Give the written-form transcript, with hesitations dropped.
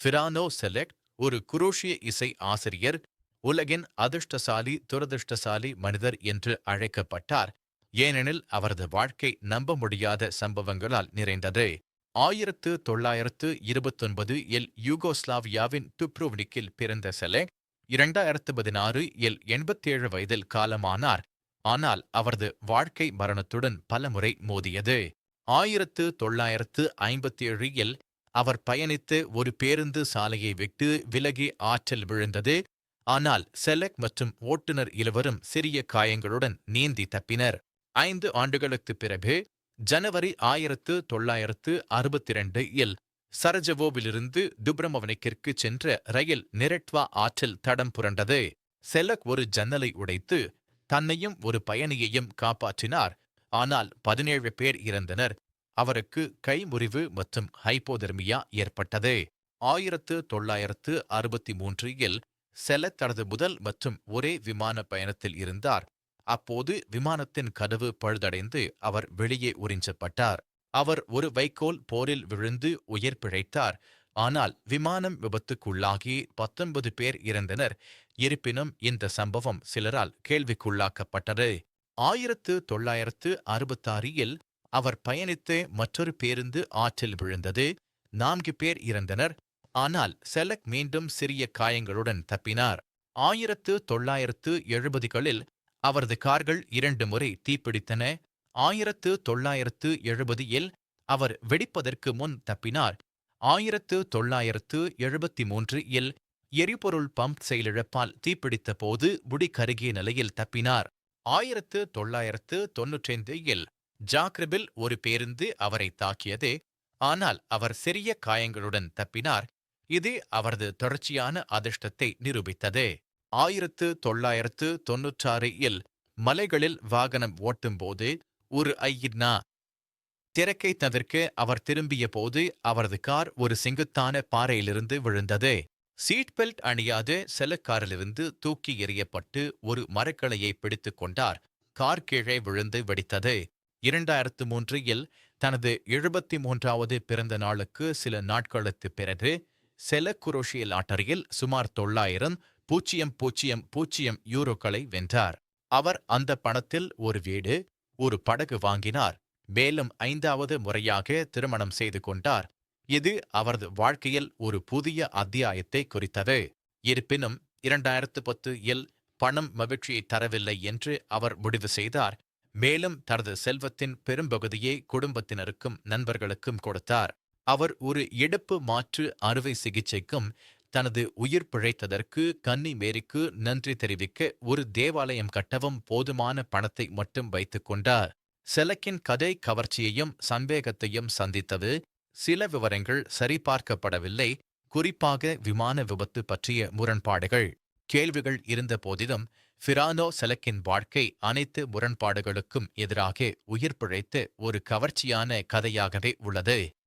ஃபிரானோ செலெக் ஒரு குரோஷிய இசை ஆசிரியர், உலகின் அதிர்ஷ்டசாலி துரதிர்ஷ்டசாலி மனிதர் என்று அழைக்கப்பட்டார், ஏனெனில் அவரது வாழ்க்கை நம்ப முடியாத சம்பவங்களால் நிறைந்தது. 1929 இல் யூகோஸ்லாவியாவின் டுப்ரோவ்னிக்கில் பிறந்த செலெக் 2016 இல் 87 வயதில் காலமானார். ஆனால் அவரது வாழ்க்கை மரணத்துடன் பலமுறை மோதியது. 1957 இல் அவர் பயணித்த ஒரு பேருந்து சாலையை விட்டு விலகி ஆற்றில் விழுந்தது. ஆனால் செலெக் மற்றும் ஓட்டுநர் இருவரும் சிறிய காயங்களுடன் நீந்தி தப்பினர். 5 ஆண்டுகளுக்குப் பிறகு ஜனவரி 1962 இல் சரஜவோவிலிருந்து துப்ரமோவ்னிக்கிற்கு சென்ற ரயில் நிரெட்வா ஆற்றில் தடம் புரண்டது. செலக் ஒரு ஜன்னலை உடைத்து தன்னையும் ஒரு பயணியையும் காப்பாற்றினார். ஆனால் 17 பேர் இறந்தனர். அவருக்கு கை முறிவு மற்றும் ஹைப்போதெர்மியா ஏற்பட்டது. 1963 இல் செலக் தனது முதல் மற்றும் ஒரே விமான பயணத்தில் இருந்தார். அப்போது விமானத்தின் கதவு பழுதடைந்து அவர் வெளியே உறிஞ்சப்பட்டார். அவர் ஒரு வைக்கோல் போரில் விழுந்து உயிர் பிழைத்தார். ஆனால் விமானம் விபத்துக்குள்ளாகி 19 பேர் இறந்தனர். இருப்பினும் இந்த சம்பவம் சிலரால் கேள்விக்குள்ளாக்கப்பட்டது. 1966 இல் அவர் பயணித்த மற்றொரு பேருந்து ஆற்றில் விழுந்தது. 4 பேர் இறந்தனர். ஆனால் செலக் மீண்டும் சிறிய காயங்களுடன் தப்பினார். 1970களில் அவரது கார்கள் 2 முறை தீப்பிடித்தன. 1970 இல் அவர் வெடிப்பதற்கு முன் தப்பினார். 1973 இல் எரிபொருள் பம்ப் செயலிழப்பால் தீப்பிடித்த போது முடி கருகிய நிலையில் தப்பினார். 1995 இல் ஜாக்ரெபில் ஒரு பேருந்து அவரை தாக்கியது. ஆனால் அவர் சிறிய காயங்களுடன் தப்பினார். இது அவரது தொடர்ச்சியான அதிர்ஷ்டத்தை நிரூபித்தது. 1996 இல் மலைகளில் வாகனம் ஓட்டும்போது ஒரு ஐயின்னா திறக்கை தவிர்க்க அவர் திரும்பிய போது அவரது கார் ஒரு செங்குத்தான பாறையிலிருந்து விழுந்தது. சீட் பெல்ட் அணியாத செலக் காரிலிருந்து தூக்கி எறியப்பட்டு ஒரு மரக்கிளையை பிடித்துக் கொண்டார். கார் கீழே விழுந்து வெடித்தது. 2003 இல் தனது 73வது பிறந்த நாளுக்கு சில நாட்களுக்குப் பிறகு செலக் குரோஷிய லாட்டரியில் சுமார் 900,000 யூரோக்களை வென்றார். அவர் அந்த பணத்தில் ஒரு வீடு, ஒரு படகு வாங்கினார். மேலும் 5வது முறையாக திருமணம் செய்து கொண்டார். இது அவரது வாழ்க்கையில் ஒரு புதிய அத்தியாயத்தை குறித்தது. இருப்பினும் 2010 இல் பணம் மகிழ்ச்சியை தரவில்லை என்று அவர் முடிவு செய்தார். மேலும் தனது செல்வத்தின் பெரும்பகுதியை குடும்பத்தினருக்கும் நண்பர்களுக்கும் கொடுத்தார். அவர் ஒரு இடுப்பு மாற்று அறுவை சிகிச்சைக்கும் தனது உயிர் பிழைத்ததற்கு கன்னி மேரிக்கு நன்றி தெரிவிக்க ஒரு தேவாலயம் கட்டவும் போதுமான பணத்தை மட்டும் வைத்துக் கொண்டார். செலக்கின் கதை கவர்ச்சியையும் சந்தேகத்தையும் சந்தித்தது. சில விவரங்கள் சரிபார்க்கப்படவில்லை, குறிப்பாக விமான விபத்து பற்றிய முரண்பாடுகள். கேள்விகள் இருந்த போதிலும் ஃபிரானோ செலக்கின் வாழ்க்கை அனைத்து முரண்பாடுகளுக்கும் எதிராக உயிர் பிழைத்த ஒரு கவர்ச்சியான கதையாகவே உள்ளது.